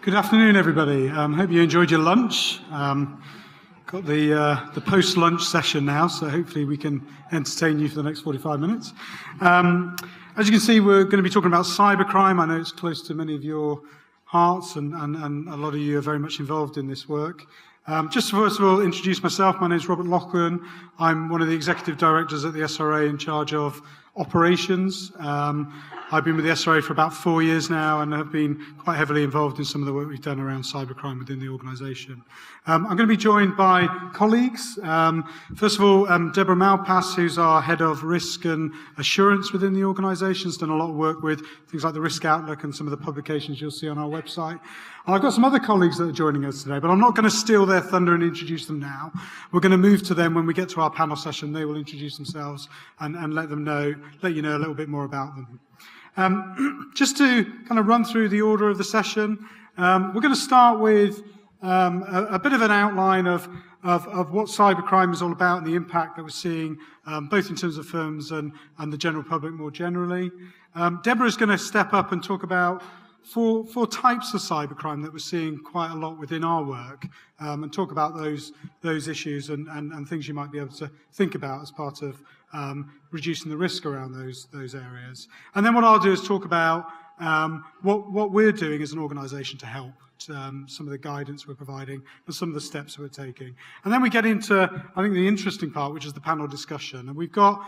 Good afternoon, everybody. Hope you enjoyed your lunch. Got the post-lunch session now, so hopefully we can entertain you for the next 45 minutes. As you can see, we're going to be talking about cybercrime. I know it's close to many of your hearts, and a lot of you are very much involved in this work. Just first of all, introduce myself. My name is Robert Loughlin. I'm one of the executive directors at the SRA in charge of operations. I've been with the SRA for about 4 years now and have been quite heavily involved in some of the work we've done around cybercrime within the organisation. I'm going to be joined by colleagues. First of all, Deborah Malthus, who's our head of risk and assurance within the organisation, has done a lot of work with things like the Risk Outlook and some of the publications you'll see on our website. And I've got some other colleagues that are joining us today, but I'm not going to steal their thunder and introduce them now. We're going to move to them when we get to our panel session. They will introduce themselves and let you know a little bit more about them. Just to kind of run through the order of the session, we're going to start with a bit of an outline of what cybercrime is all about and the impact that we're seeing, both in terms of firms and the general public more generally. Deborah is going to step up and talk about four types of cybercrime that we're seeing quite a lot within our work, and talk about those issues and things you might be able to think about as part of reducing the risk around those areas. And then what I'll do is talk about what we're doing as an organisation to help, some of the guidance we're providing, and some of the steps we're taking. And then we get into, I think, the interesting part, which is the panel discussion. And we've got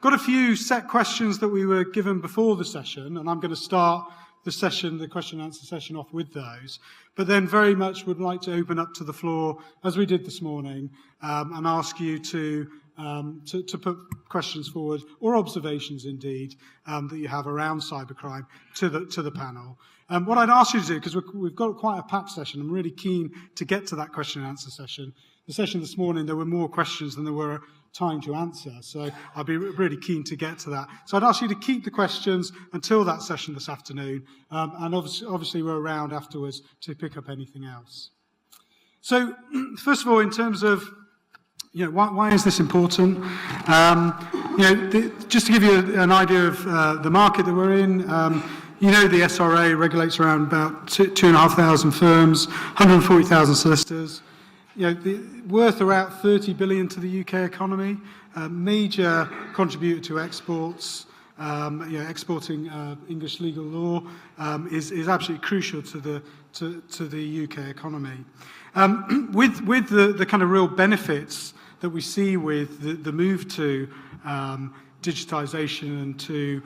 a few set questions that we were given before the session, and I'm going to start the question and answer session off with those, but then very much would like to open up to the floor, as we did this morning, and ask you to put questions forward, or observations indeed, that you have around cybercrime to the panel. What I'd ask you to do, because we've got quite a packed session, I'm really keen to get to that question and answer session. The session this morning, there were more questions than there were time to answer, so I'd be really keen to get to that. So I'd ask you to keep the questions until that session this afternoon, and obviously we're around afterwards to pick up anything else. So first of all, in terms of why is this important? Just to give you an idea of the market that we're in, the SRA regulates around about 2,500 firms, 140,000 solicitors. Worth around 30 billion to the UK economy, major contributor to exports. Exporting English legal law is absolutely crucial to the UK economy. With the kind of real benefits that we see with the move to digitization and to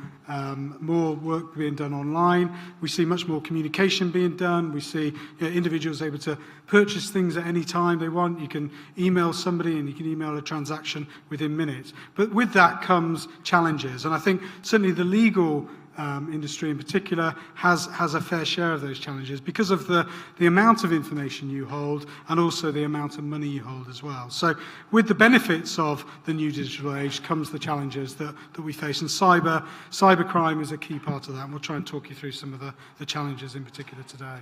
more work being done online. We see much more communication being done. We see individuals able to purchase things at any time they want. You can email somebody and you can email a transaction within minutes. But with that comes challenges. And I think certainly the legal industry in particular has a fair share of those challenges because of the amount of information you hold and also the amount of money you hold as well. So with the benefits of the new digital age comes the challenges that we face, and cybercrime is a key part of that, and we'll try and talk you through some of the challenges in particular today.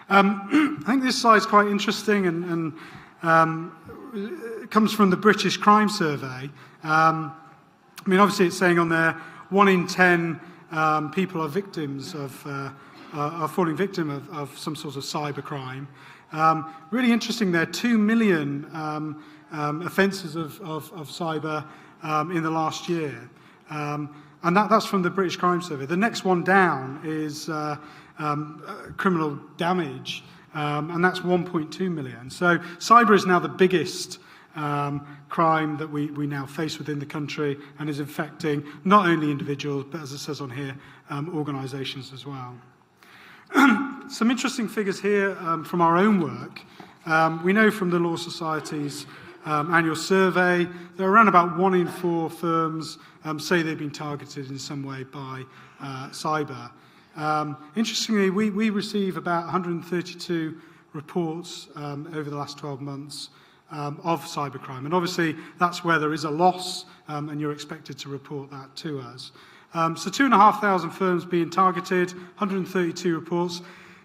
I think this slide is quite interesting and it comes from the British Crime Survey. Obviously it's saying on there 1 in 10 people are victims are falling victim of some sort of cybercrime. Really interesting there, 2 million offences of cyber in the last year. And that's from the British Crime Survey. The next one down is criminal damage, and that's 1.2 million. So cyber is now the biggest crime that we now face within the country and is affecting not only individuals, but as it says on here, organisations as well. Some interesting figures here from our own work. We know from the Law Society's annual survey that around about 1 in 4 firms say they've been targeted in some way by cyber. Interestingly, we receive about 132 reports over the last 12 months of cybercrime. And obviously, that's where there is a loss, and you're expected to report that to us. So 2,500 firms being targeted, 132 reports.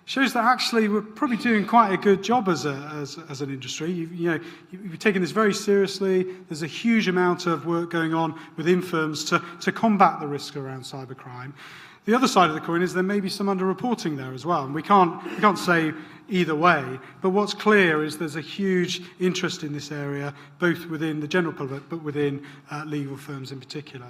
shows that actually we're probably doing quite a good job as an industry. You've taken this very seriously. There's a huge amount of work going on within firms to combat the risk around cybercrime. The other side of the coin is there may be some underreporting there as well, and we can't say either way. But what's clear is there's a huge interest in this area, both within the general public, but within legal firms in particular.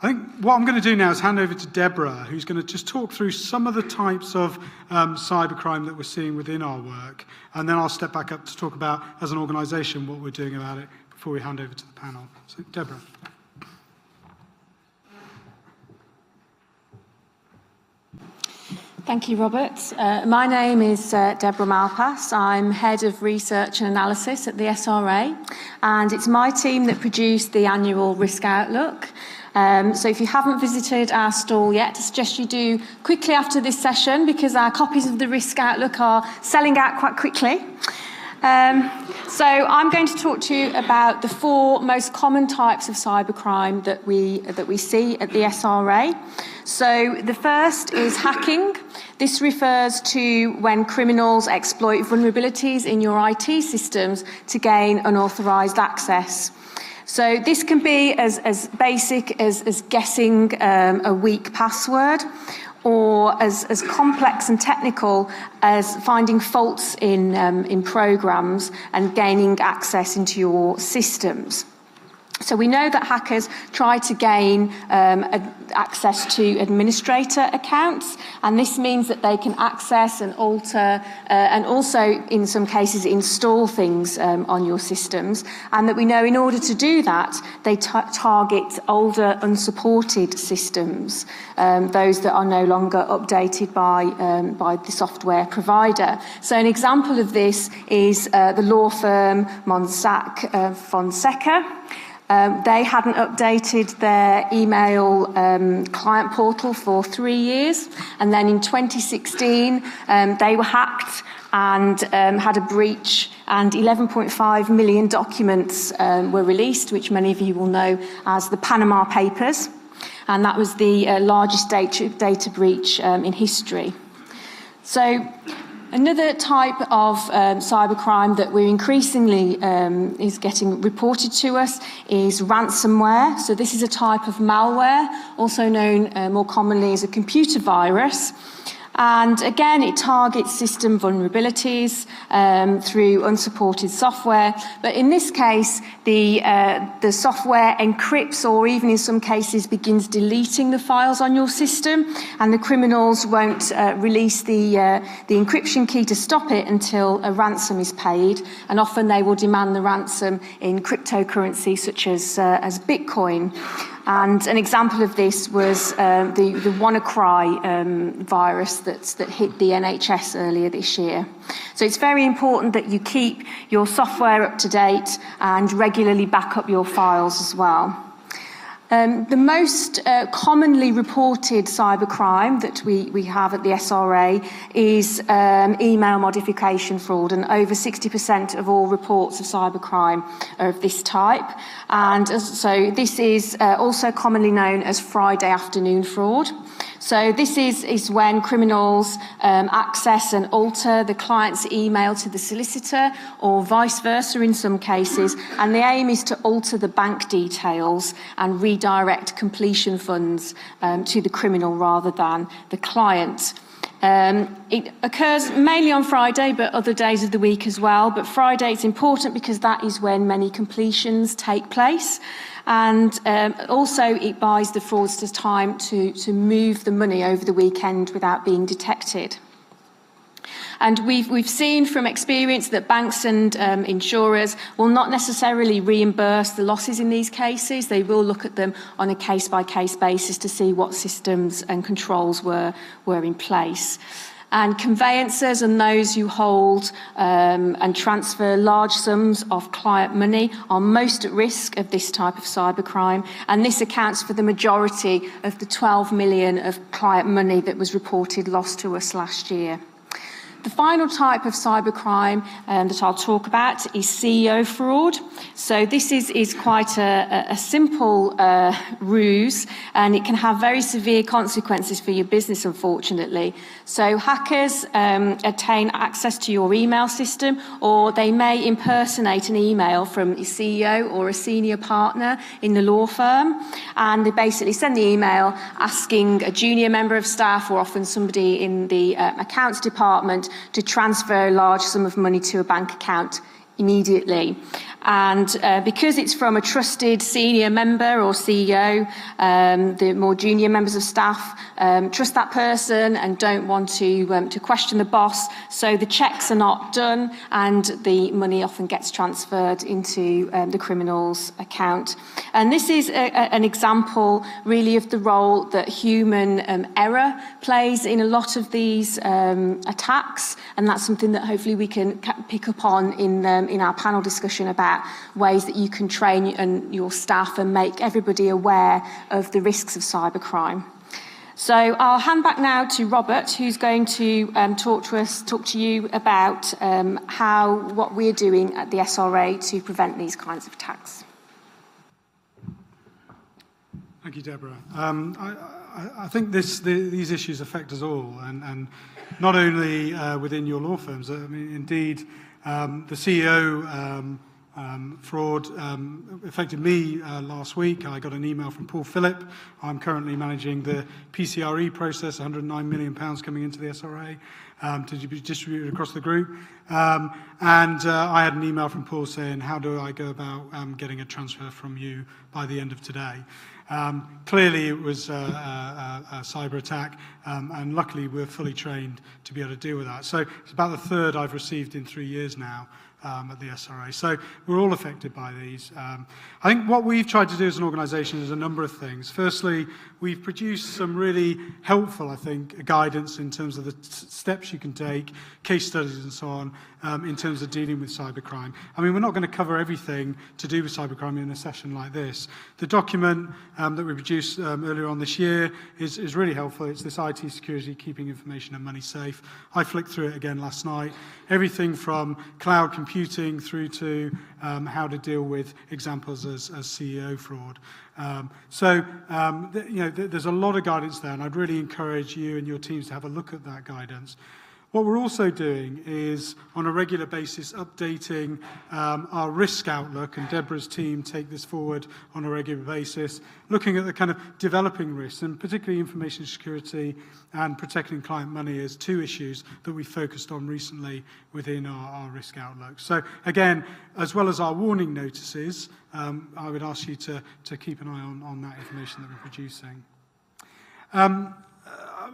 I think what I'm going to do now is hand over to Deborah, who's going to just talk through some of the types of cybercrime that we're seeing within our work, and then I'll step back up to talk about, as an organisation, what we're doing about it before we hand over to the panel. So, Deborah. Thank you, Robert. My name is Deborah Malthus. I'm Head of Research and Analysis at the SRA, and it's my team that produced the annual Risk Outlook. So if you haven't visited our stall yet, I suggest you do quickly after this session, because our copies of the Risk Outlook are selling out quite quickly. So I'm going to talk to you about the 4 most common types of cybercrime that we see at the SRA. So the first is hacking. This refers to when criminals exploit vulnerabilities in your IT systems to gain unauthorised access. So this can be as basic as guessing a weak password, or as complex and technical as finding faults in programs and gaining access into your systems. So we know that hackers try to gain access to administrator accounts, and this means that they can access and alter and also in some cases install things on your systems, and that we know in order to do that they target older unsupported systems, those that are no longer updated by the software provider. So an example of this is the law firm Mossack Fonseca. They hadn't updated their email client portal for 3 years, and then in 2016 they were hacked and had a breach, and 11.5 million documents were released, which many of you will know as the Panama Papers, and that was the largest data breach in history. So another type of cybercrime that we're increasingly is getting reported to us is ransomware. So this is a type of malware, also known more commonly as a computer virus. And again, it targets system vulnerabilities through unsupported software. But in this case, the software encrypts, or even in some cases begins deleting the files on your system, and the criminals won't release the encryption key to stop it until a ransom is paid. And often they will demand the ransom in cryptocurrency such as Bitcoin. And an example of this was the WannaCry virus that hit the NHS earlier this year. So it's very important that you keep your software up to date and regularly back up your files as well. The most commonly reported cybercrime that we have at the SRA is email modification fraud, and over 60% of all reports of cybercrime are of this type. And so this is also commonly known as Friday afternoon fraud. So this is when criminals access and alter the client's email to the solicitor, or vice versa in some cases, and the aim is to alter the bank details and redirect completion funds to the criminal rather than the client. It occurs mainly on Friday, but other days of the week as well. But Friday is important because that is when many completions take place. And also it buys the fraudsters time to move the money over the weekend without being detected. And we've seen from experience that banks and insurers will not necessarily reimburse the losses in these cases. They will look at them on a case-by-case basis to see what systems and controls were in place. And conveyancers and those who hold and transfer large sums of client money are most at risk of this type of cybercrime, and this accounts for the majority of the 12 million of client money that was reported lost to us last year. The final type of cybercrime that I'll talk about is CEO fraud. So this is quite a simple ruse, and it can have very severe consequences for your business, unfortunately. So hackers obtain access to your email system, or they may impersonate an email from a CEO or a senior partner in the law firm, and they basically send the email asking a junior member of staff, or often somebody in the accounts department, to transfer a large sum of money to a bank account immediately. And because it's from a trusted senior member or CEO, the more junior members of staff trust that person and don't want to question the boss, so the checks are not done and the money often gets transferred into the criminal's account. And this is an example really of the role that human error plays in a lot of these attacks, and that's something that hopefully we can pick up on in our panel discussion about ways that you can train your staff and make everybody aware of the risks of cybercrime. So I'll hand back now to Robert, who's going to talk to you about what we're doing at the SRA to prevent these kinds of attacks. Thank you, Deborah. I think these issues affect us all, and not only within your law firms. I mean, indeed, the CEO fraud affected me last week. I got an email from Paul Phillip. I'm currently managing the PCRE process, £109 million coming into the SRA to be distributed across the group. And I had an email from Paul saying, how do I go about getting a transfer from you by the end of today? Clearly it was a cyber attack, and luckily we're fully trained to be able to deal with that. So it's about the third I've received in 3 years now at the SRA. So we're all affected by these. I think what we've tried to do as an organisation is a number of things. Firstly, we've produced some really helpful, I think, guidance in terms of the steps you can take, case studies and so on, in terms of dealing with cybercrime. I mean, we're not going to cover everything to do with cybercrime in a session like this. The document that we produced earlier on this year is really helpful. It's this IT security, keeping information and money safe. I flicked through it again last night. Everything from cloud computing through to how to deal with examples as CEO fraud. There's a lot of guidance there, and I'd really encourage you and your teams to have a look at that guidance. What we're also doing is, on a regular basis, updating our risk outlook, and Deborah's team take this forward on a regular basis, looking at the kind of developing risks, and particularly information security and protecting client money as two issues that we focused on recently within our risk outlook. So again, as well as our warning notices, I would ask you to keep an eye on that information that we're producing.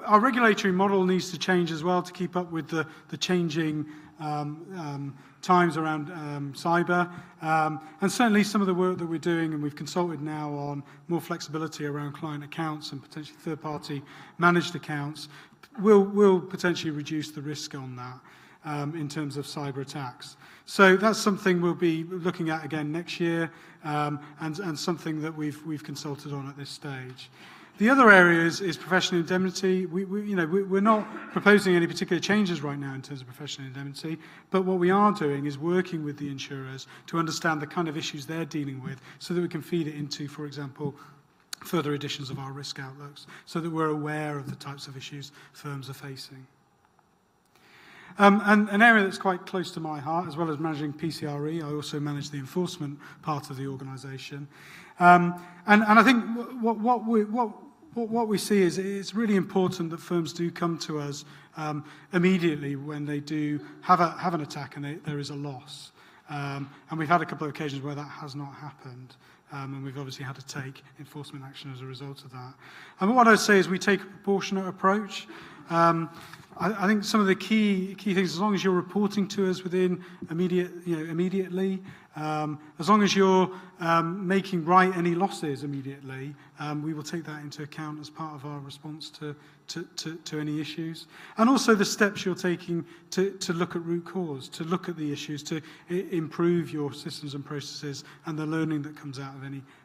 Our regulatory model needs to change as well to keep up with the changing times around cyber. And certainly some of the work that we're doing, and we've consulted now on more flexibility around client accounts and potentially third-party managed accounts, will potentially reduce the risk on that in terms of cyber attacks. So that's something we'll be looking at again next year, and something that we've consulted on at this stage. The other area is professional indemnity. We're not proposing any particular changes right now in terms of professional indemnity, but what we are doing is working with the insurers to understand the kind of issues they're dealing with so that we can feed it into, for example, further editions of our risk outlooks, so that we're aware of the types of issues firms are facing. And an area that's quite close to my heart, as well as managing PCRE, I also manage the enforcement part of the organisation. And I think what we see is it's really important that firms do come to us immediately when they do have an attack and there is a loss. And we've had a couple of occasions where that has not happened. And we've obviously had to take enforcement action as a result of that. And what I'd say is we take a proportionate approach. I think some of the key things, as long as you're reporting to us within immediately, as long as you're making right any losses immediately, we will take that into account as part of our response to any issues. And also the steps you're taking to look at root cause, to look at the issues, to improve your systems and processes, and the learning that comes out of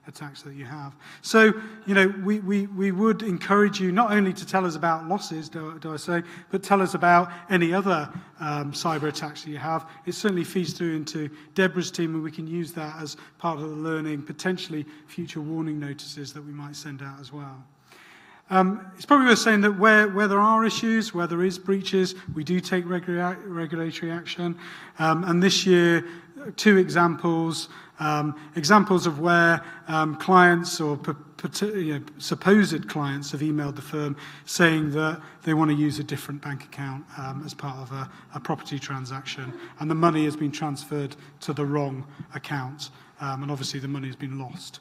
attacks that you have. So, we would encourage you not only to tell us about losses, do I say, but tell us about any other cyber attacks that you have. It certainly feeds through into Deborah's team, and we can use that as part of the learning, potentially future warning notices that we might send out as well. It's probably worth saying that where there are issues, where there is breaches, we do take regulatory action. And this year, 2 examples of where clients or supposed clients have emailed the firm saying that they want to use a different bank account as part of a property transaction, and the money has been transferred to the wrong account, and obviously the money has been lost.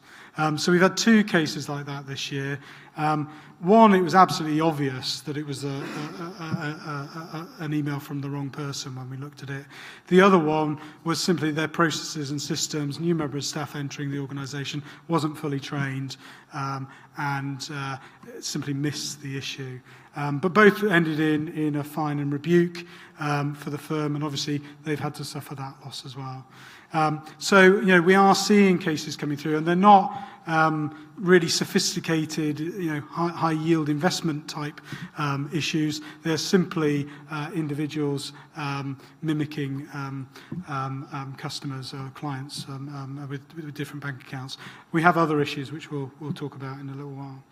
So we've had 2 cases like that this year. One, it was absolutely obvious that it was an email from the wrong person when we looked at it. The other one was simply their processes and systems, new member of staff entering the organisation wasn't fully trained and simply missed the issue. But both ended in a fine and rebuke for the firm, and obviously they've had to suffer that loss as well. So, we are seeing cases coming through, and they're not really sophisticated, high yield investment type issues. They're simply individuals mimicking customers or clients with different bank accounts. We have other issues which we'll talk about in a little while.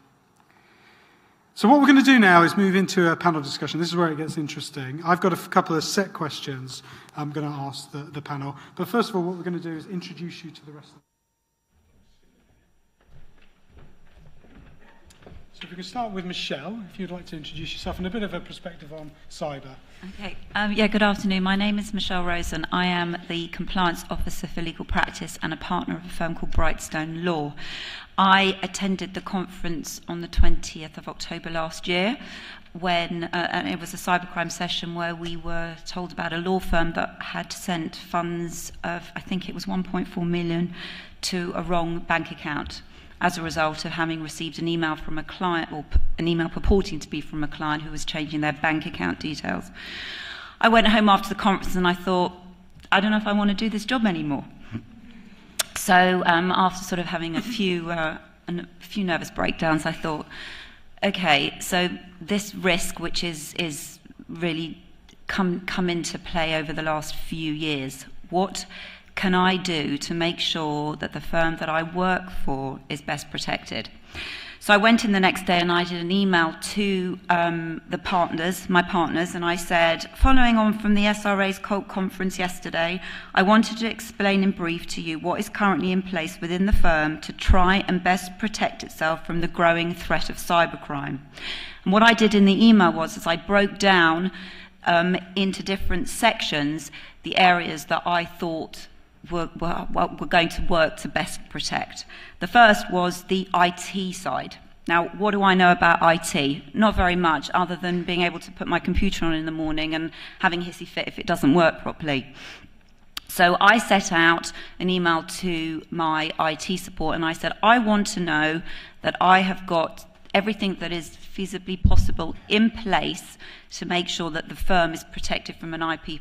So what we're going to do now is move into a panel discussion. This is where it gets interesting. I've got a couple of set questions I'm going to ask the panel. But first of all, what we're going to do is introduce you to the rest of them. So if we can start with Michelle, if you'd like to introduce yourself and a bit of a perspective on cyber. Okay. Good afternoon. My name is Michelle Rosen. I am the Compliance Officer for Legal Practice and a partner of a firm called Brightstone Law. I attended the conference on the 20th of October last year when and it was a cybercrime session where we were told about a law firm that had sent funds of, I think it was 1.4 million, to a wrong bank account as a result of having received an email from a client, or an email purporting to be from a client who was changing their bank account details. I went home after the conference and I thought, I don't know if I want to do this job anymore. So after sort of having a few nervous breakdowns, I thought, okay, so this risk, which is really come into play over the last few years, what can I do to make sure that the firm that I work for is best protected? So I went in the next day and I did an email to my partners, and I said, following on from the SRA's COLT conference yesterday, I wanted to explain in brief to you what is currently in place within the firm to try and best protect itself from the growing threat of cybercrime. And what I did in the email was I broke down into different sections the areas that I thought were going to work to best protect. The first was the IT side. Now, what do I know about IT? Not very much, other than being able to put my computer on in the morning and having a hissy fit if it doesn't work properly. So I set out an email to my IT support and I said, I want to know that I have got everything that is feasibly possible in place to make sure that the firm is protected from an IT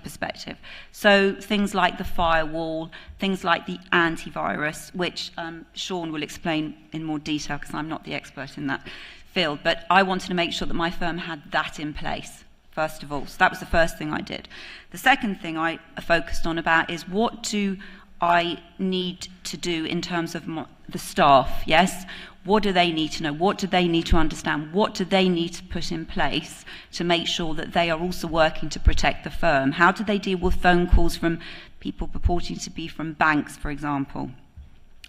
perspective. So things like the firewall, things like the antivirus, which Sean will explain in more detail because I'm not the expert in that field, but I wanted to make sure that my firm had that in place, first of all. So that was the first thing I did. The second thing I focused on about is what do I need to do in terms of the staff, yes? What do they need to know? What do they need to understand? What do they need to put in place to make sure that they are also working to protect the firm? How do they deal with phone calls from people purporting to be from banks, for example?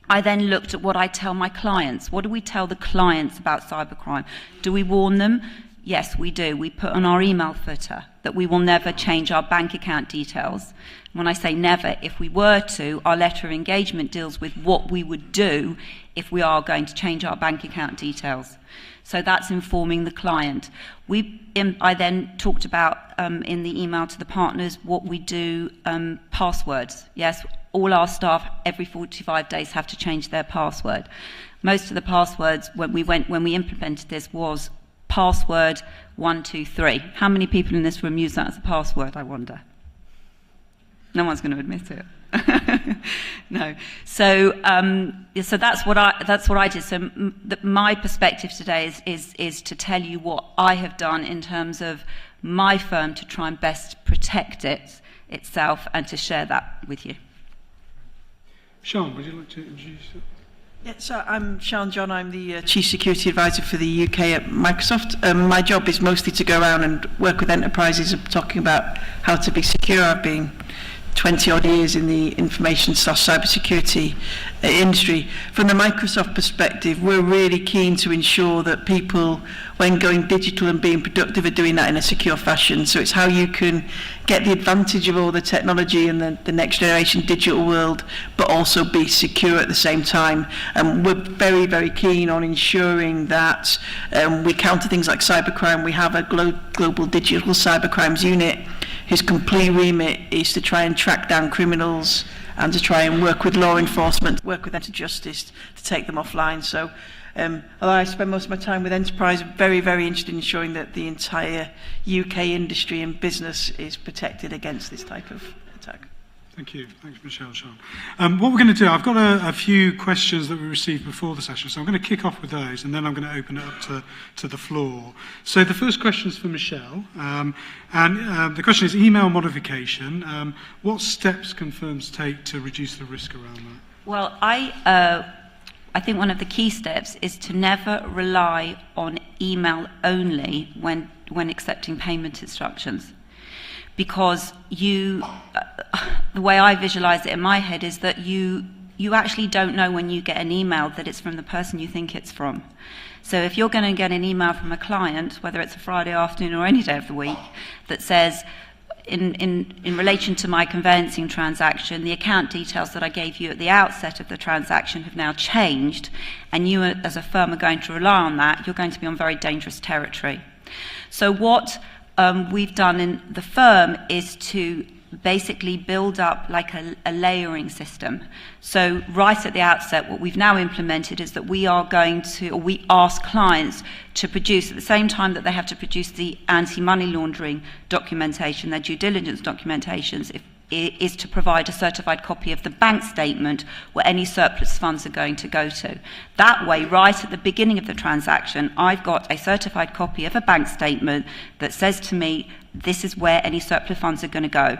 I then looked at what I tell my clients. What do we tell the clients about cybercrime? Do we warn them? Yes, we do. We put on our email footer that we will never change our bank account details. When I say never, if we were to, our letter of engagement deals with what we would do if we are going to change our bank account details. So that's informing the client. I then talked about in the email to the partners what we do, passwords. Yes, all our staff every 45 days have to change their password. Most of the passwords when we implemented this was password 123. How many people in this room use that as a password, I wonder? No one's going to admit it. No. So so that's what I did. So my perspective today is to tell you what I have done in terms of my firm to try and best protect itself and to share that with you. Sean, would you like to introduce yourself? Yeah, so I'm Sean John. I'm the Chief Security Advisor for the UK at Microsoft. My job is mostly to go around and work with enterprises talking about how to be secure. I've been 20 odd years in the information/cybersecurity industry. From the Microsoft perspective, we're really keen to ensure that people, when going digital and being productive, are doing that in a secure fashion. So it's how you can get the advantage of all the technology and the next generation digital world, but also be secure at the same time. We're very, very keen on ensuring that we counter things like cybercrime. We have a global digital cybercrimes unit whose complete remit is to try and track down criminals and to try and work with law enforcement, work with them to justice, to take them offline. So although I spend most of my time with enterprise, I'm very, very interested in ensuring that the entire UK industry and business is protected against this type of attack. Thank you. Thanks, Michelle, Sean. What we're going to do, I've got a few questions that we received before the session, so I'm going to kick off with those, and then I'm going to open it up to the floor. So the first question is for Michelle, and the question is email modification. What steps can firms take to reduce the risk around that? Well, I think one of the key steps is to never rely on email only when accepting payment instructions. Because the way I visualize it in my head is that you actually don't know when you get an email that it's from the person you think it's from. So if you're going to get an email from a client, whether it's a Friday afternoon or any day of the week, that says, in relation to my conveyancing transaction, the account details that I gave you at the outset of the transaction have now changed, and you as a firm are going to rely on that, you're going to be on very dangerous territory. So what we've done in the firm is to basically build up like a layering system. So right at the outset, what we've now implemented is that we ask clients to produce, at the same time that they have to produce the anti-money laundering documentation, their due diligence documentations, is to provide a certified copy of the bank statement where any surplus funds are going to go to. That way, right at the beginning of the transaction, I've got a certified copy of a bank statement that says to me, this is where any surplus funds are going to go.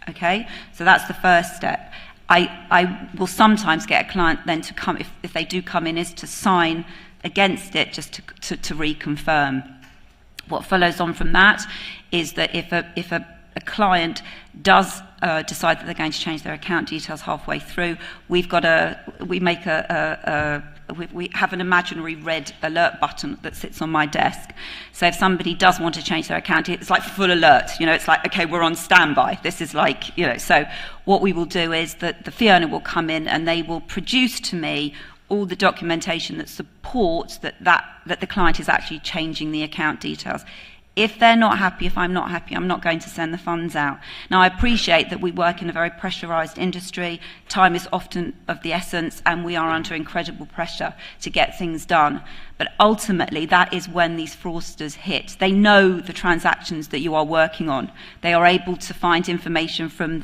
Okay? So that's the first step. I will sometimes get a client then to come, if they do come in, is to sign against it just to reconfirm. What follows on from that is that if a client does decide that they're going to change their account details halfway through, we have an imaginary red alert button that sits on my desk. So if somebody does want to change their account, it's like full alert. It's like, okay, we're on standby. This is like, so what we will do is that the fee earner will come in and they will produce to me all the documentation that supports that the client is actually changing the account details. If they're not happy, if I'm not happy, I'm not going to send the funds out. Now, I appreciate that we work in a very pressurized industry. Time is often of the essence, and we are under incredible pressure to get things done. But ultimately, that is when these fraudsters hit. They know the transactions that you are working on. They are able to find information from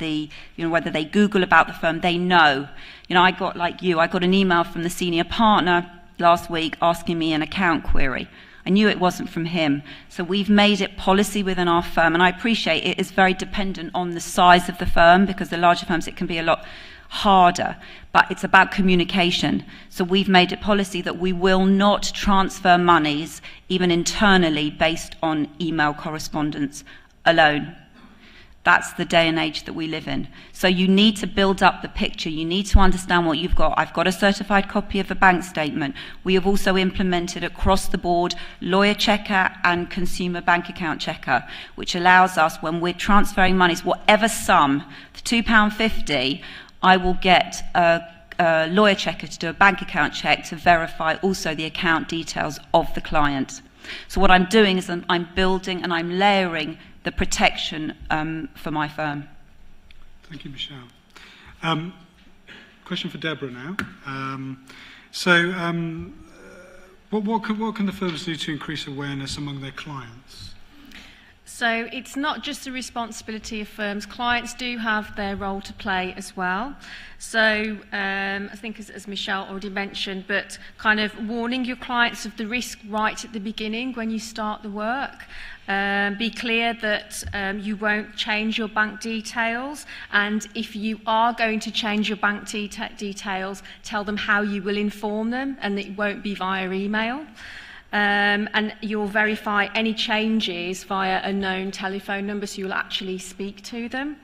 whether they Google about the firm, they know. I got an email from the senior partner last week asking me an account query. I knew it wasn't from him. So we've made it policy within our firm, and I appreciate it is very dependent on the size of the firm, because the larger firms it can be a lot harder, but it's about communication. So we've made it policy that we will not transfer monies, even internally, based on email correspondence alone. That's the day and age that we live in. So you need to build up the picture. You need to understand what you've got. I've got a certified copy of a bank statement. We have also implemented across the board lawyer checker and consumer bank account checker, which allows us, when we're transferring monies, whatever sum, for £2.50, I will get a lawyer checker to do a bank account check to verify also the account details of the client. So what I'm doing is I'm building and I'm layering the protection for my firm. Thank you, Michelle. Question for Deborah now. What can the firms do to increase awareness among their clients? So it's not just the responsibility of firms. Clients do have their role to play as well. So I think as Michelle already mentioned, but kind of warning your clients of the risk right at the beginning when you start the work. Be clear that you won't change your bank details, and if you are going to change your bank details, tell them how you will inform them, and that it won't be via email. And you'll verify any changes via a known telephone number, so you'll actually speak to them.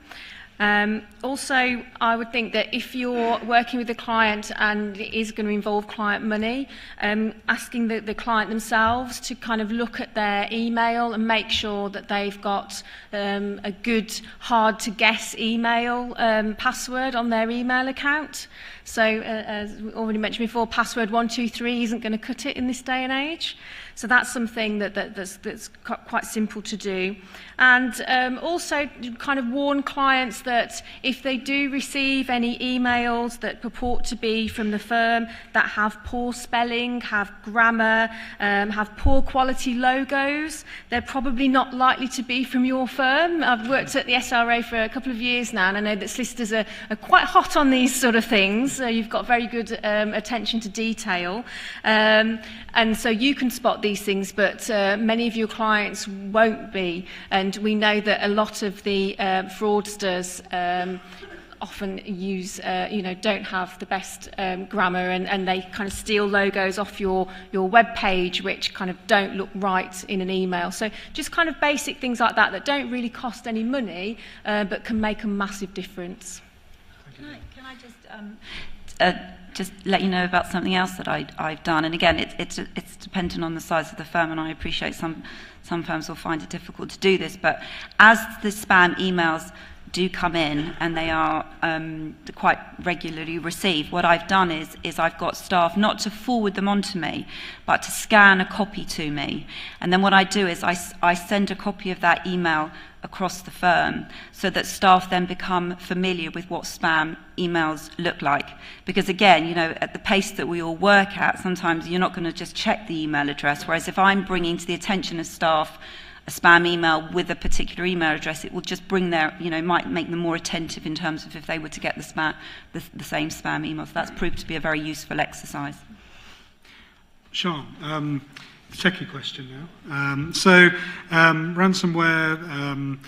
Also, I would think that if you're working with a client and it is going to involve client money, asking the client themselves to kind of look at their email and make sure that they've got a good, hard-to-guess email password on their email account. So, as we already mentioned before, password 123 isn't going to cut it in this day and age. So that's something that's quite simple to do. And also kind of warn clients that if they do receive any emails that purport to be from the firm that have poor spelling, have grammar, have poor quality logos, they're probably not likely to be from your firm. I've worked at the SRA for a couple of years now, and I know that solicitors are quite hot on these sort of things. You've got very good attention to detail. And so you can spot these things, but many of your clients won't be. And we know that a lot of the fraudsters often use, don't have the best grammar, and they kind of steal logos off your web page, which kind of don't look right in an email. So just kind of basic things like that don't really cost any money, but can make a massive difference. Can I just let you know about something else that I've done? And again, it's dependent on the size of the firm, and I appreciate some firms will find it difficult to do this. But as the spam emails do come in, and they are quite regularly received, what I've done is I've got staff not to forward them on to me, but to scan a copy to me. And then what I do is I send a copy of that email across the firm, so that staff then become familiar with what spam emails look like. Because again, at the pace that we all work at, sometimes you're not going to just check the email address, whereas if I'm bringing to the attention of staff a spam email with a particular email address, it will just bring their, might make them more attentive in terms of if they were to get the same spam email. So that's proved to be a very useful exercise. Sean, tricky question now. So ransomware,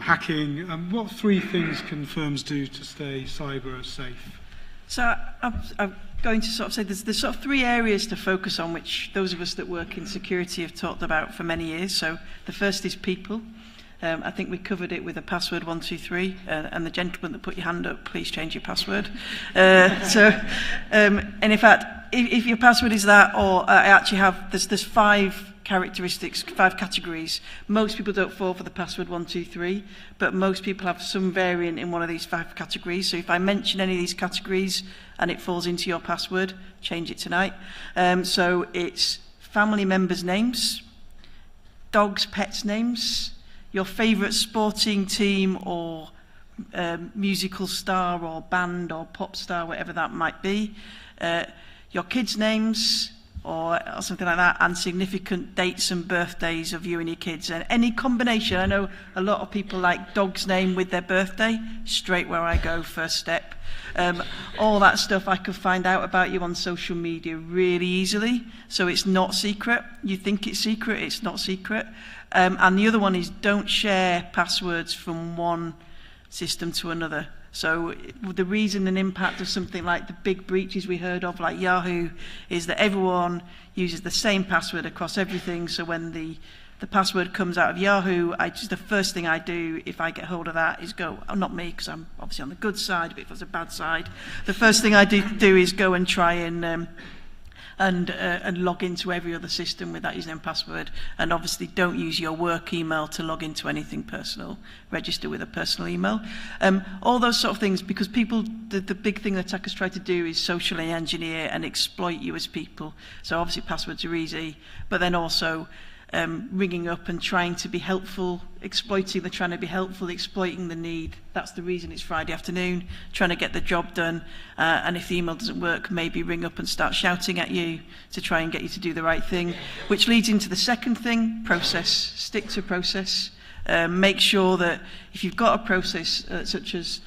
hacking, what three things can firms do to stay cyber safe? So I'm going to sort of say there's sort of three areas to focus on, which those of us that work in security have talked about for many years. So the first is people. I think we covered it with a password 123, and the gentleman that put your hand up, please change your password. And in fact, if your password is that, or I actually have, there's 5 characteristics, 5 categories. Most people don't fall for the password 123, but most people have some variant in one of these 5 categories. So if I mention any of these categories and it falls into your password, change it tonight. So it's family members' names, dogs' pets' names, your favourite sporting team or musical star or band or pop star, whatever that might be, your kids' names or something like that, and significant dates and birthdays of you and your kids. And any combination, I know a lot of people like dog's name with their birthday, straight where I go, first step. All that stuff I could find out about you on social media really easily, so it's not secret. You think it's secret, it's not secret. And the other one is don't share passwords from one system to another. So the reason and impact of something like the big breaches we heard of, like Yahoo, is that everyone uses the same password across everything. So when the password comes out of Yahoo, the first thing I do if I get hold of that is go, not me, because I'm obviously on the good side, but if it's a bad side, the first thing I do is go and try and log into every other system with that username and password. And obviously don't use your work email to log into anything personal. Register with a personal email. All those sort of things, because people, the big thing that attackers try to do is socially engineer and exploit you as people. So obviously passwords are easy, but then also ringing up and trying to be helpful, they're trying to be helpful, exploiting the need. That's the reason it's Friday afternoon, trying to get the job done. And if the email doesn't work, maybe ring up and start shouting at you to try and get you to do the right thing. Which leads into the second thing, process. Stick to process. Make sure that if you've got a process such as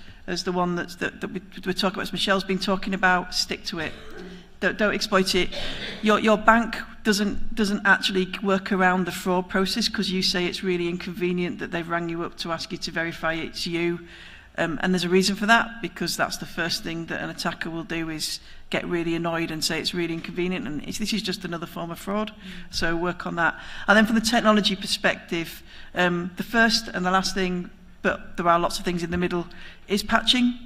the one that we're talking about, as Michelle's been talking about, stick to it. Don't exploit it. Your bank doesn't actually work around the fraud process because you say it's really inconvenient that they've rang you up to ask you to verify it's you. And there's a reason for that, because that's the first thing that an attacker will do, is get really annoyed and say it's really inconvenient, and this is just another form of fraud. So work on that. And then from the technology perspective, the first and the last thing, but there are lots of things in the middle, is patching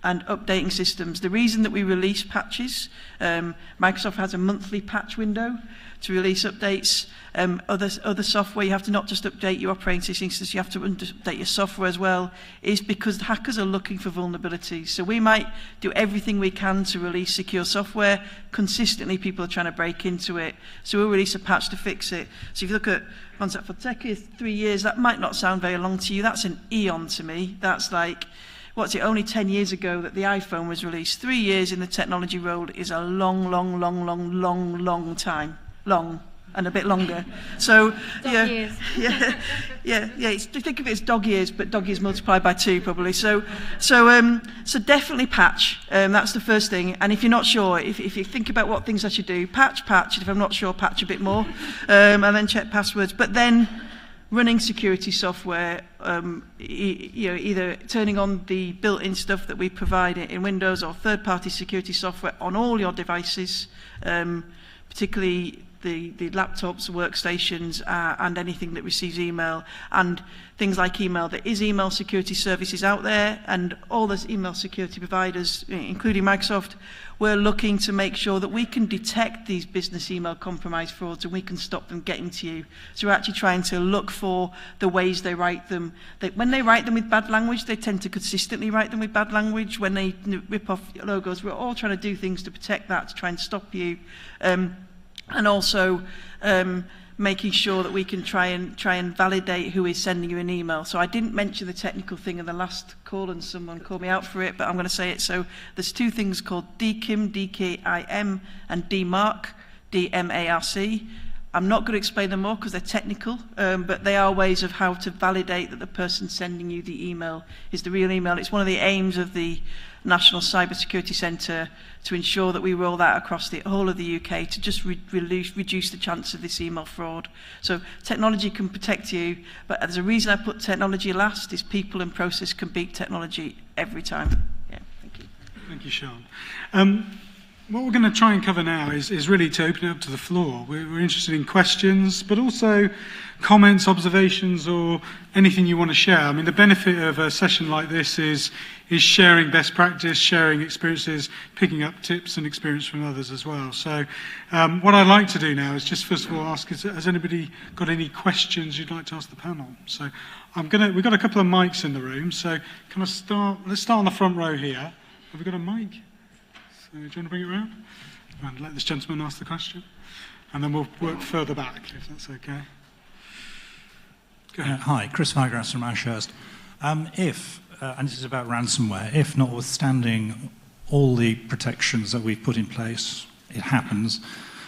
and updating systems. The reason that we release patches, Microsoft has a monthly patch window to release updates. Other software, you have to not just update your operating systems, you have to update your software as well, is because the hackers are looking for vulnerabilities. So we might do everything we can to release secure software. Consistently, people are trying to break into it. So we'll release a patch to fix it. So if you look at Concept for Tech, 3 years, that might not sound very long to you. That's an eon to me. That's like, what's it, only 10 years ago that the iPhone was released. 3 years in the technology world is a long time. Long, and a bit longer. So, think of it as dog years, but dog years multiplied by 2 probably. So definitely patch. That's the first thing. And if you're not sure, if you think about what things I should do, patch. If I'm not sure, patch a bit more, and then check passwords. But then running security software, either turning on the built-in stuff that we provide in Windows or third-party security software on all your devices, particularly the laptops, workstations, and anything that receives email, and things like email. There is email security services out there, and all those email security providers, including Microsoft, we're looking to make sure that we can detect these business email compromise frauds and we can stop them getting to you. So we're actually trying to look for the ways they write them. When they write them with bad language, they tend to consistently write them with bad language. When they rip off logos, we're all trying to do things to protect that, to try and stop you. And also making sure that we can try and validate who is sending you an email. So I didn't mention the technical thing in the last call, and someone called me out for it, but I'm going to say it. So there's 2 things called DKIM, D-K-I-M, and DMARC, D-M-A-R-C. I'm not going to explain them more because they're technical, but they are ways of how to validate that the person sending you the email is the real email. It's one of the aims of the National Cybersecurity Centre to ensure that we roll that across the whole of the UK to just reduce the chance of this email fraud. So technology can protect you, but there's a reason I put technology last, is people and process can beat technology every time. Yeah, thank you. Thank you, Sean. What we're going to try and cover now is really to open it up to the floor. We're interested in questions, but also comments, observations, or anything you want to share. I mean, the benefit of a session like this is sharing best practice, sharing experiences, picking up tips and experience from others as well. So what I'd like to do now is just first of all ask, has anybody got any questions you'd like to ask the panel? So we've got a couple of mics in the room, so can I start? Let's start on the front row here. Have we got a mic? So do you want to bring it around? And let this gentleman ask the question. And then we'll work further back, if that's okay. Go ahead. Hi, Chris Firegrass from Ashurst. If, and this is about ransomware, if notwithstanding all the protections that we've put in place, it happens,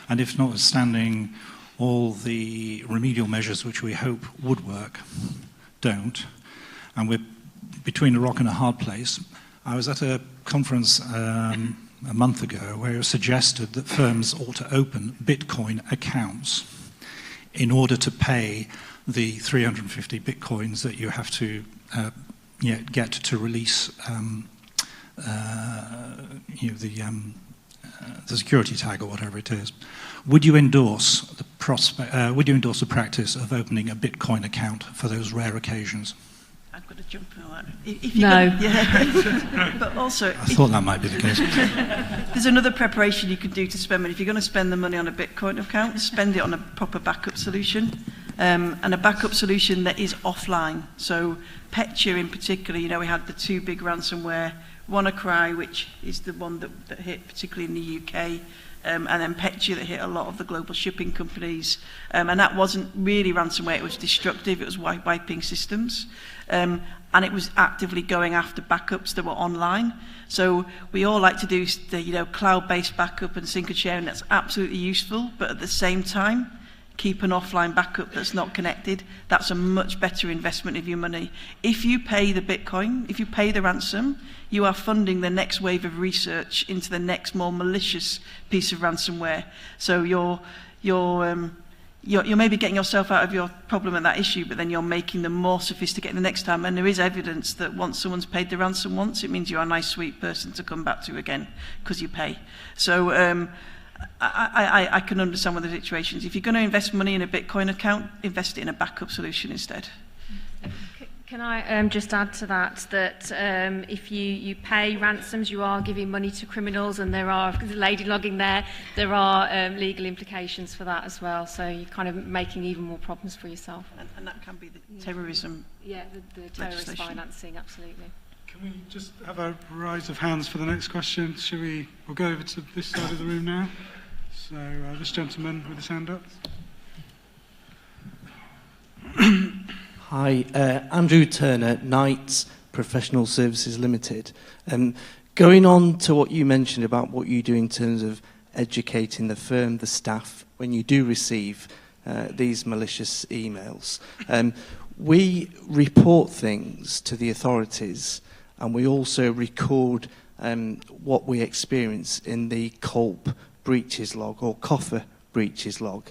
and if notwithstanding all the remedial measures which we hope would work, don't, and we're between a rock and a hard place. I was at a conference a month ago where it was suggested that firms ought to open Bitcoin accounts in order to pay the 350 Bitcoins that you have to get to release the security tag or whatever it is. Would you endorse the practice of opening a Bitcoin account for those rare occasions? I've got to jump on that. No. But also, I thought that might be the case. There's another preparation you could do to spend money. If you're going to spend the money on a Bitcoin account, spend it on a proper backup solution, and a backup solution that is offline. So Petya in particular, we had the 2 big ransomware, WannaCry, which is the one that hit particularly in the UK, and then Petya that hit a lot of the global shipping companies. And that wasn't really ransomware, it was destructive, it was wiping systems. And it was actively going after backups that were online. So we all like to do the cloud-based backup and sync and sharing, that's absolutely useful, but at the same time, keep an offline backup that's not connected. That's a much better investment of your money. If you pay the Bitcoin, if you pay the ransom, you are funding the next wave of research into the next more malicious piece of ransomware. So you're maybe getting yourself out of your problem and that issue, but then you're making them more sophisticated the next time. And there is evidence that once someone's paid the ransom once, it means you're a nice, sweet person to come back to again because you pay. So I can understand one of the situations. If you're going to invest money in a Bitcoin account, invest it in a backup solution instead. Can I just add to that, if you pay ransoms, you are giving money to criminals, and there are, lady logging there are legal implications for that as well. So you're kind of making even more problems for yourself. And that can be the terrorism. Yeah, the terrorist financing, absolutely. Can we just have a rise of hands for the next question? We'll go over to this side of the room now. So this gentleman with his hand up. Hi, Andrew Turner, Knights Professional Services Limited. Going on to what you mentioned about what you do in terms of educating the firm, the staff, when you do receive these malicious emails. We report things to the authorities, and we also record what we experience in the COLP breaches log or COFA breaches log.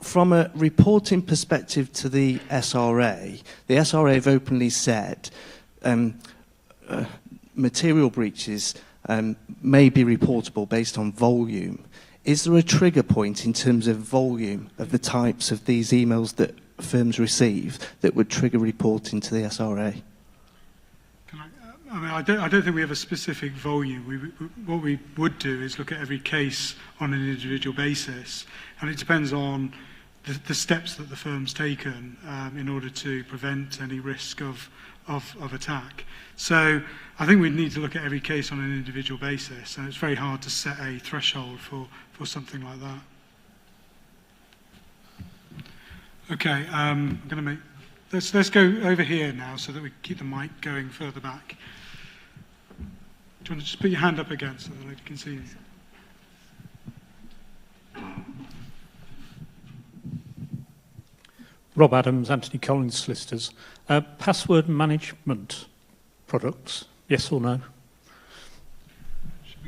From a reporting perspective to the SRA have openly said material breaches may be reportable based on volume. Is there a trigger point in terms of volume of the types of these emails that firms receive that would trigger reporting to the SRA? I don't think we have a specific volume. What we would do is look at every case on an individual basis, and it depends on the steps that the firm's taken in order to prevent any risk of attack. So I think we need to look at every case on an individual basis, and it's very hard to set a threshold for something like that. Okay, I'm going to make. Let's go over here now so that we keep the mic going further back. Do you want to just put your hand up again so the lady can see you? Rob Adams, Anthony Collins Solicitors. Password management products, yes or no?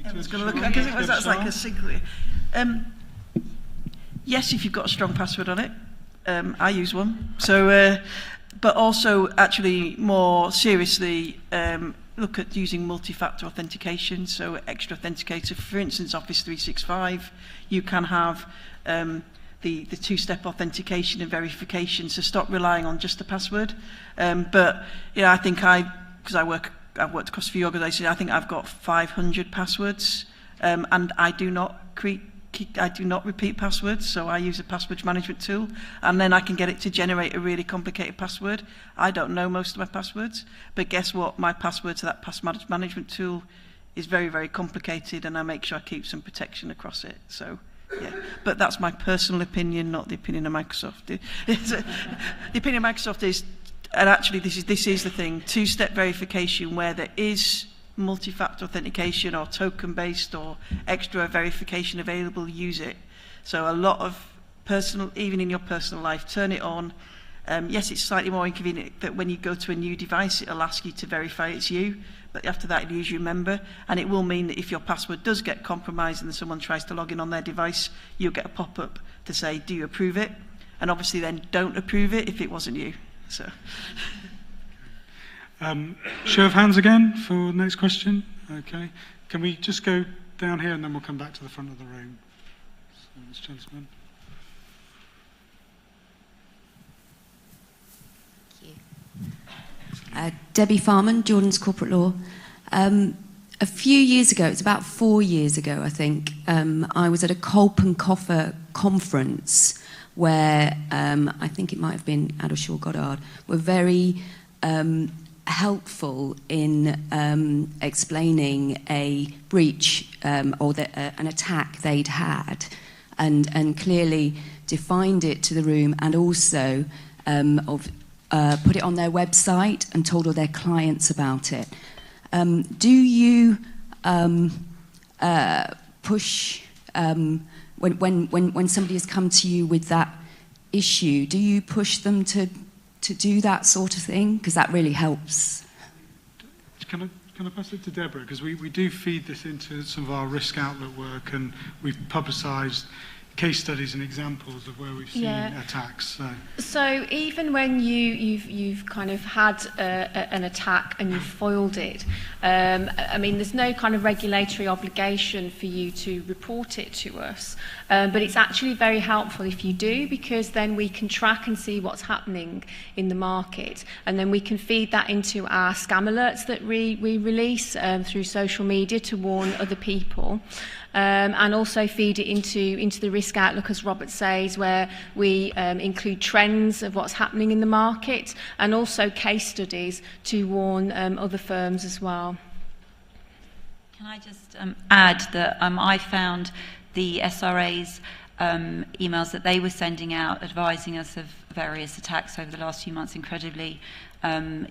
I was going to look, because that's like a single. Yes, if you've got a strong password on it. I use one. So, but also, actually, more seriously, look at using multi-factor authentication. So, extra authenticator. For instance, Office 365, you can have the two-step authentication and verification. So, stop relying on just the password. But I think because I've worked across a few organisations, I think I've got 500 passwords, and I do not repeat passwords, so I use a password management tool, and then I can get it to generate a really complicated password. I don't know most of my passwords, but guess what? My password to that password management tool is very, very complicated, and I make sure I keep some protection across it. So, yeah. But that's my personal opinion, not the opinion of Microsoft. The opinion of Microsoft is, and actually this is the thing, two-step verification where there is multi-factor authentication or token-based or extra verification available, use it. So a lot of personal, even in your personal life, turn it on. Yes, it's slightly more inconvenient that when you go to a new device, it'll ask you to verify it's you, but after that, it'll usually remember, and it will mean that if your password does get compromised and someone tries to log in on their device, you'll get a pop-up to say, do you approve it? And obviously then don't approve it if it wasn't you. So. Show of hands again for the next question. Okay. Can we just go down here and then we'll come back to the front of the room. So this gentleman. Thank you. Debbie Farman, Jordan's Corporate Law. A few years ago, it's about 4 years ago, I think, I was at a Colp and Coffer conference where I think it might have been Adelshaw Goddard, were very helpful in explaining a breach or an attack they'd had, and clearly defined it to the room, and also put it on their website and told all their clients about it. Do you push when somebody has come to you with that issue? Do you push them to do that sort of thing? Because that really helps. Can I pass it to Deborah? Because we do feed this into some of our risk outlook work, and we've publicised case studies and examples of where we've seen attacks. So even when you've kind of had an attack and you've foiled it, I mean, there's no kind of regulatory obligation for you to report it to us, but it's actually very helpful if you do, because then we can track and see what's happening in the market, and then we can feed that into our scam alerts that we release through social media to warn other people. And also feed it into the risk outlook, as Robert says, where we include trends of what's happening in the market, and also case studies to warn other firms as well. Can I just add that I found the SRA's emails that they were sending out advising us of various attacks over the last few months incredibly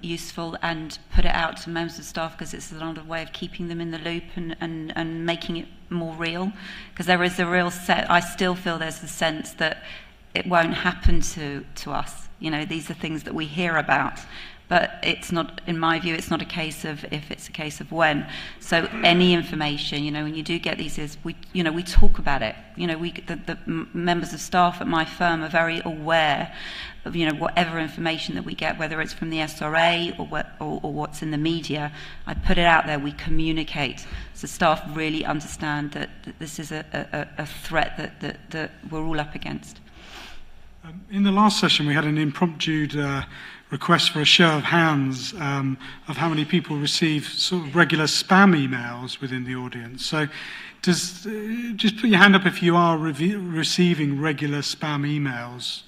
useful, and put it out to members of staff because it's another way of keeping them in the loop and making it more real, because there is a real I still feel there's a sense that it won't happen to us. You know, these are things that we hear about, but it's not, in my view, it's not a case of if, it's a case of when. So any information, you know, when you do get these, we talk about it. You know, the members of staff at my firm are very aware of, you know, whatever information that we get, whether it's from the SRA or what's in the media. I put it out there, we communicate, so staff really understand that this is a threat that we're all up against. In the last session, we had an impromptu request for a show of hands of how many people receive sort of regular spam emails within the audience. So just put your hand up if you are receiving regular spam emails.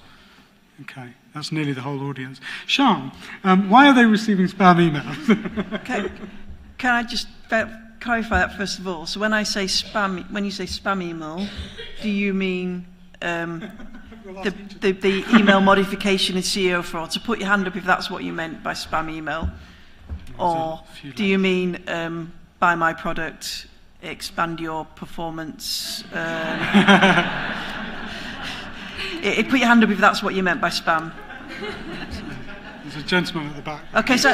Okay, that's nearly the whole audience. Sean, why are they receiving spam emails? Can I just clarify that first of all? So when you say spam email, do you mean the email modification and CEO fraud? So put your hand up if that's what you meant by spam email. Or do you mean buy my product, expand your performance? Put your hand up if that's what you meant by spam. There's a gentleman at the back. Okay, so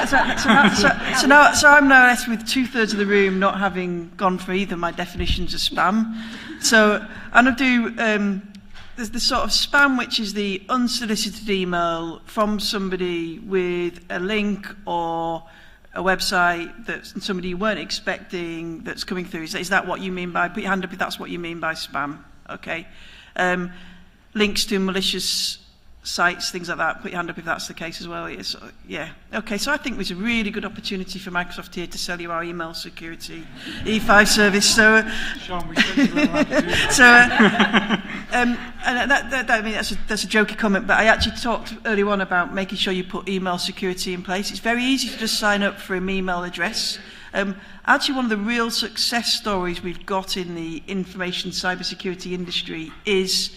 I'm now left with 2/3 of the room not having gone for either my definitions of spam. So I'm going to do, there's the sort of spam which is the unsolicited email from somebody with a link or a website that somebody you weren't expecting that's coming through. Is that what you mean by, put your hand up if that's what you mean by spam, okay? Links to malicious sites, things like that, put your hand up if that's the case as well. Yeah. Okay, so I think there's a really good opportunity for Microsoft here to sell you our email security E5 service. So, Sean, we said you weren't allowed to do that. So, and I mean, that's a jokey comment, but I actually talked earlier on about making sure you put email security in place. It's very easy to just sign up for an email address. Actually, one of the real success stories we've got in the information cybersecurity industry is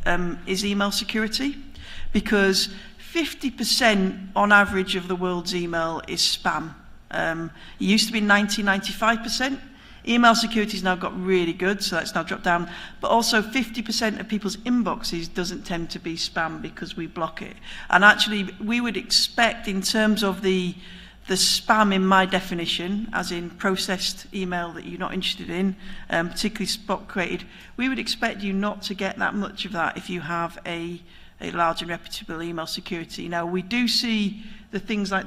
email security, because 50% on average of the world's email is spam. It used to be 95%. Email security has now got really good, so that's now dropped down. But also 50% of people's inboxes doesn't tend to be spam because we block it. And actually, we would expect, in terms of the spam in my definition, as in processed email that you're not interested in, particularly spot created, we would expect you not to get that much of that if you have a large and reputable email security. Now, we do see the things like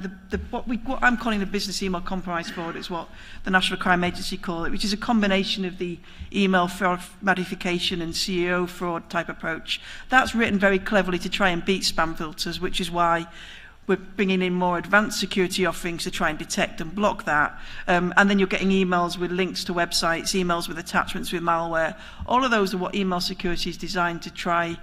what I'm calling the business email compromise fraud, is what the National Crime Agency call it, which is a combination of the email fraud modification and CEO fraud type approach. That's written very cleverly to try and beat spam filters, which is why we're bringing in more advanced security offerings to try and detect and block that. And then you're getting emails with links to websites, emails with attachments with malware. All of those are what email security is designed to try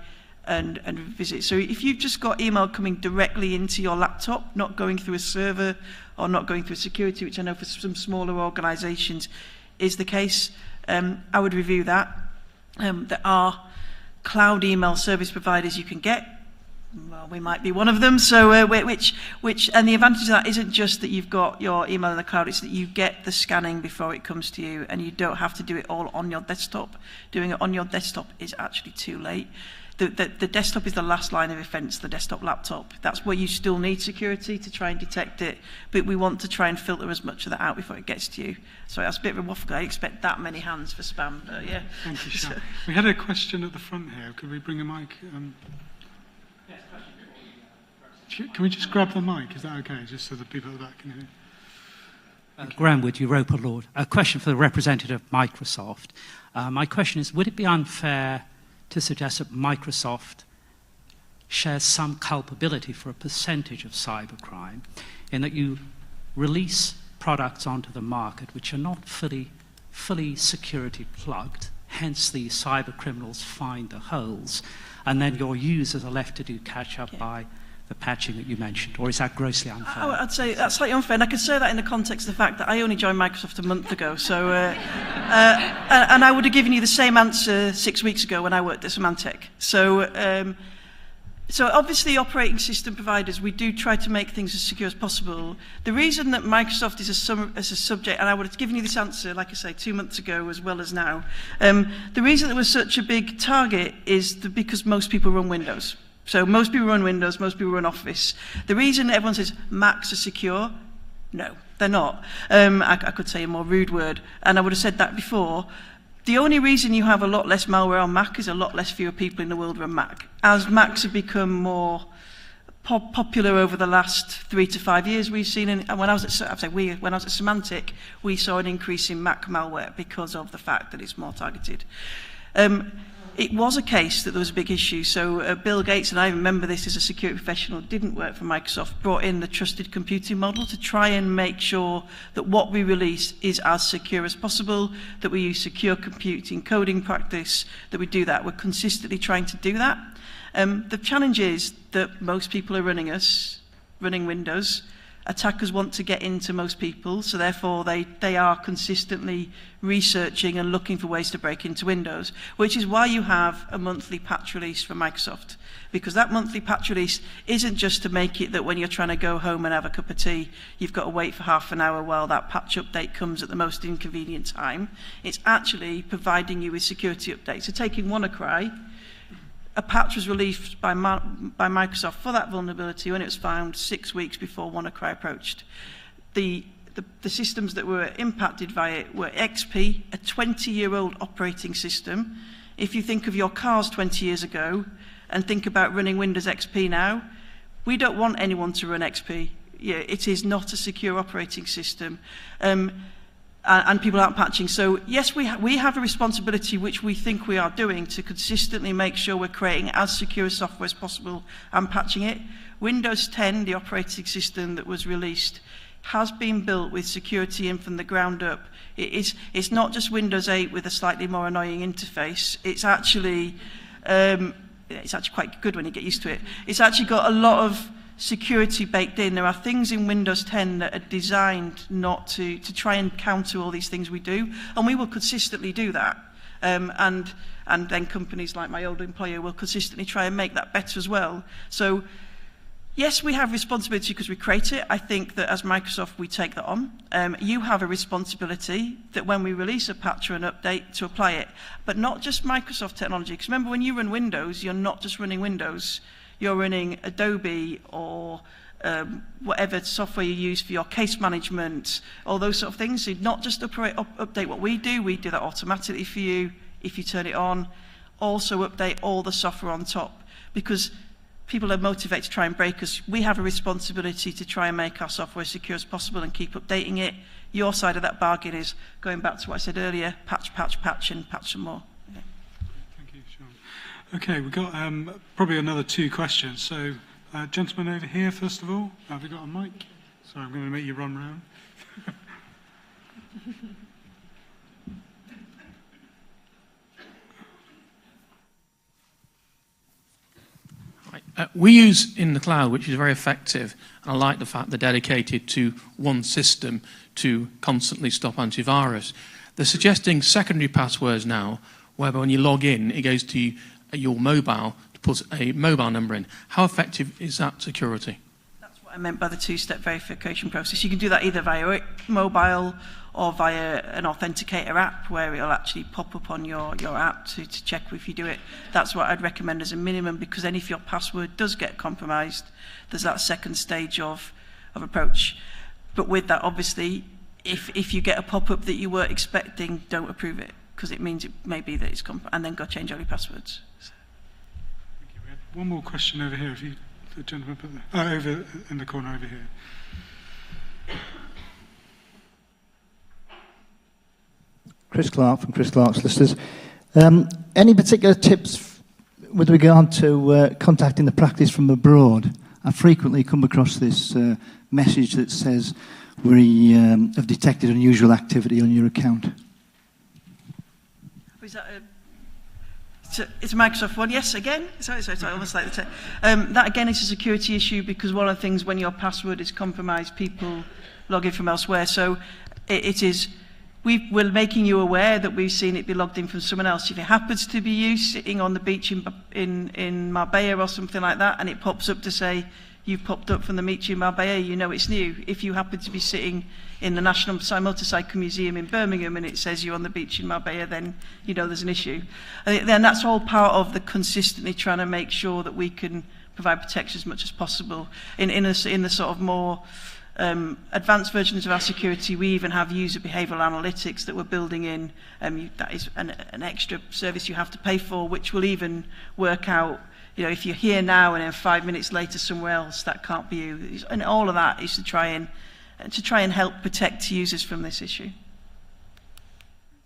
and visit. So if you've just got email coming directly into your laptop, not going through a server or not going through security, which I know for some smaller organisations is the case, I would review that. There are cloud email service providers you can get. Well, we might be one of them. So, and the advantage of that isn't just that you've got your email in the cloud, it's that you get the scanning before it comes to you and you don't have to do it all on your desktop. Doing it on your desktop is actually too late. The desktop is the last line of defense, the desktop laptop. That's where you still need security to try and detect it, but we want to try and filter as much of that out before it gets to you. Sorry, that's a bit of a waffle. I expect that many hands for spam, but yeah. Thank you, Sean. We had a question at the front here. Could we bring a mic? Can we just grab the mic? Is that okay? Just so the people at the back can hear. Graham Wood, Europa Lord. A question for the representative of Microsoft. My question is, would it be unfair to suggest that Microsoft shares some culpability for a percentage of cybercrime in that you release products onto the market which are not fully security plugged, hence the cyber criminals find the holes, and then your users are left to do catch up by the patching that you mentioned, or is that grossly unfair? I'd say that's slightly unfair, and I could say that in the context of the fact that I only joined Microsoft a month ago, so and I would have given you the same answer 6 weeks ago when I worked at Symantec. So obviously operating system providers, we do try to make things as secure as possible. The reason that Microsoft is a subject, and I would have given you this answer, like I say, 2 months ago as well as now, the reason that we're such a big target is because most people run Windows. So most people run Windows, most people run Office. The reason everyone says Macs are secure, no, they're not. I could say a more rude word, and I would have said that before. The only reason you have a lot less malware on Mac is a lot less fewer people in the world run Mac. As Macs have become more popular over the last 3 to 5 years, we've seen, and when I was at Symantec, we saw an increase in Mac malware because of the fact that it's more targeted. It was a case that there was a big issue. So Bill Gates, and I remember this as a security professional, didn't work for Microsoft, brought in the trusted computing model to try and make sure that what we release is as secure as possible, that we use secure computing coding practice, that we do that. We're consistently trying to do that. The challenge is that most people are running Windows. Attackers want to get into most people, so therefore they are consistently researching and looking for ways to break into Windows, which is why you have a monthly patch release from Microsoft, because that monthly patch release isn't just to make it that when you're trying to go home and have a cup of tea, you've got to wait for half an hour while that patch update comes at the most inconvenient time. It's actually providing you with security updates. So taking WannaCry, a patch was released by Microsoft for that vulnerability when it was found 6 weeks before WannaCry approached. The systems that were impacted by it were XP, a 20-year-old operating system. If you think of your cars 20 years ago and think about running Windows XP now, we don't want anyone to run XP. Yeah, it is not a secure operating system. And people aren't patching. So yes, we have a responsibility, which we think we are doing, to consistently make sure we're creating as secure software as possible and patching it. Windows 10, the operating system that was released, has been built with security in from the ground up. It's not just Windows 8 with a slightly more annoying interface. It's actually quite good when you get used to it. It's actually got a lot of security baked in. There are things in Windows 10 that are designed not to try and counter all these things we do, and we will consistently do that. And then companies like my old employer will consistently try and make that better as well. So yes, we have responsibility because we create it. I think that as Microsoft, we take that on. You have a responsibility that when we release a patch or an update to apply it, but not just Microsoft technology. Because remember, when you run Windows, you're not just running Windows. You're running Adobe or whatever software you use for your case management, all those sort of things. So not just update what we do that automatically for you if you turn it on. Also update all the software on top, because people are motivated to try and break us. We have a responsibility to try and make our software as secure as possible and keep updating it. Your side of that bargain is going back to what I said earlier, patch, and patch some more. Okay, we've got probably another 2 questions. So, gentleman over here, first of all. Have we got a mic? Sorry, I'm going to make you run round. We use in the cloud, which is very effective, and I like the fact they're dedicated to one system to constantly stop antivirus. They're suggesting secondary passwords now, whereby when you log in, it goes to your mobile to put a mobile number in. How effective is that security? That's what I meant by the two-step verification process. You can do that either via mobile or via an authenticator app where it'll actually pop up on your app to check if you do it. That's what I'd recommend as a minimum, because then if your password does get compromised, there's that second stage of approach. But with that, obviously, if you get a pop-up that you weren't expecting, don't approve it, because it means it may be that it's and then go change all your passwords. So. Thank you. We have one more question over here. If you, the gentleman put there, over in the corner over here. Chris Clark from Chris Clark Solicitors. Any particular tips with regard to contacting the practice from abroad? I frequently come across this message that says we have detected unusual activity on your account. Is that it's a Microsoft one, yes, again? Sorry, almost like the that again is a security issue, because one of the things when your password is compromised, people log in from elsewhere. So it is... We're making you aware that we've seen it be logged in from someone else. If it happens to be you sitting on the beach in Marbella or something like that, and it pops up to say you've popped up from the beach in Marbella, you know it's new. If you happen to be sitting in the National Motorcycle Museum in Birmingham and it says you're on the beach in Marbella, then you know there's an issue. And then that's all part of the consistently trying to make sure that we can provide protection as much as possible. In the sort of more advanced versions of our security, we even have user behavioural analytics that we're building in. That is an extra service you have to pay for, which will even work out, you know, if you're here now and then 5 minutes later somewhere else, that can't be you. And all of that is to try and help protect users from this issue.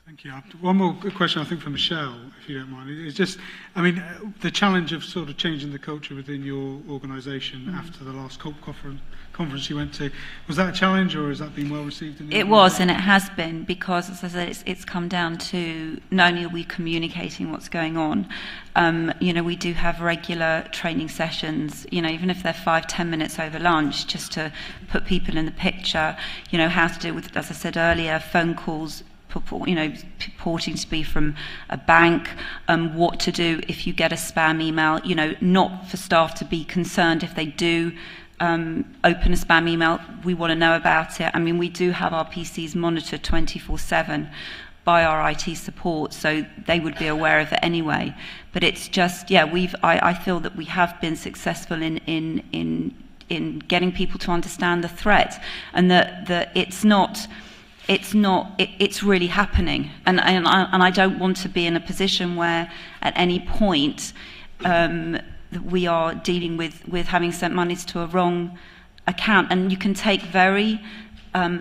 Thank you. One more question, I think, from Michelle, if you don't mind. It's just, I mean, the challenge of sort of changing the culture within your organisation after the last COP conference you went to, was that a challenge, or has that been well received? It was, and it has been, because, as I said, it's come down to not only are we communicating what's going on, you know, we do have regular training sessions, you know, even if they're 5-10 minutes over lunch, just to put people in the picture, you know, how to deal with, as I said earlier, phone calls, you know, purporting to be from a bank, what to do if you get a spam email, you know, not for staff to be concerned if they do open a spam email. We want to know about it. I mean, we do have our PCs monitored 24/7 by our IT support, so they would be aware of it anyway. But it's just, yeah, I feel that we have been successful in getting people to understand the threat, and that it's really happening, and I don't want to be in a position where at any point we are dealing with having sent monies to a wrong account. And you can take very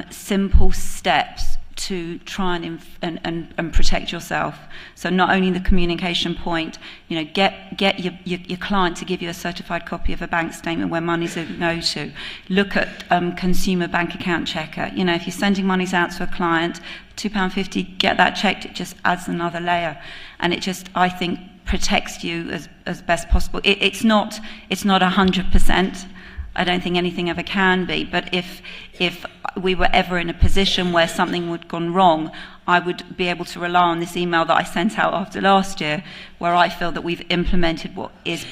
simple steps to try and protect yourself. So not only the communication point, you know, get your client to give you a certified copy of a bank statement where money's going to go to. Look at consumer bank account checker. You know, if you're sending monies out to a client, £2.50, get that checked. It just adds another layer, and it just, I think, protects you as best possible. It's not 100%. I don't think anything ever can be, but if we were ever in a position where something had gone wrong, I would be able to rely on this email that I sent out after last year, where I feel that we've implemented what is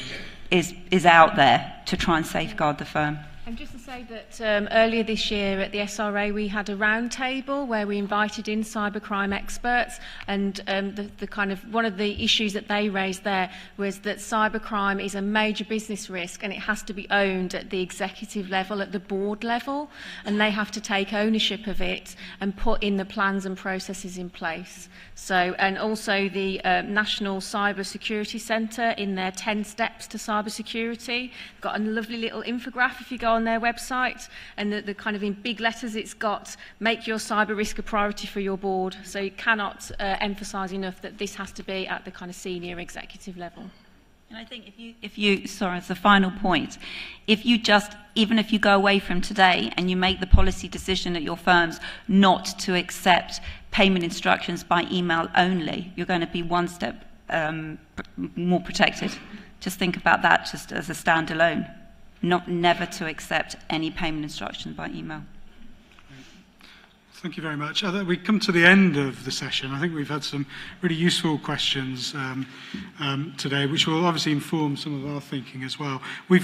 out there to try and safeguard the firm. And just to say that earlier this year at the SRA we had a roundtable where we invited in cybercrime experts, and the kind of one of the issues that they raised there was that cybercrime is a major business risk, and it has to be owned at the executive level, at the board level, and they have to take ownership of it and put in the plans and processes in place. So, and also the National Cyber Security Centre, in their 10 steps to cyber security, got a lovely little infographic if you go on their website, and the kind of in big letters it's got, make your cyber risk a priority for your board. So you cannot emphasise enough that this has to be at the kind of senior executive level. And I think if you sorry, as a final point, even if you go away from today and you make the policy decision at your firms not to accept payment instructions by email only, you're going to be one step more protected Just think about that just as a standalone, never to accept any payment instructions by email. Thank you very much. We come to the end of the session. I think we've had some really useful questions today, which will obviously inform some of our thinking as well.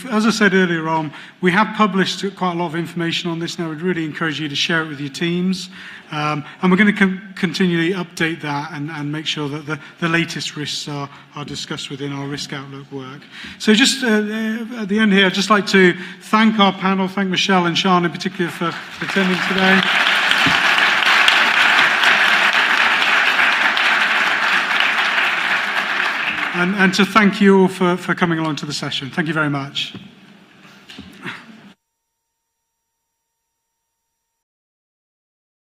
As I said earlier on, we have published quite a lot of information on this now. We'd really encourage you to share it with your teams. And we're going to continually update that and make sure that the latest risks are discussed within our risk outlook work. So just at the end here, I'd just like to thank our panel, thank Michelle and Sian in particular for attending today. And to thank you all for coming along to the session. Thank you very much.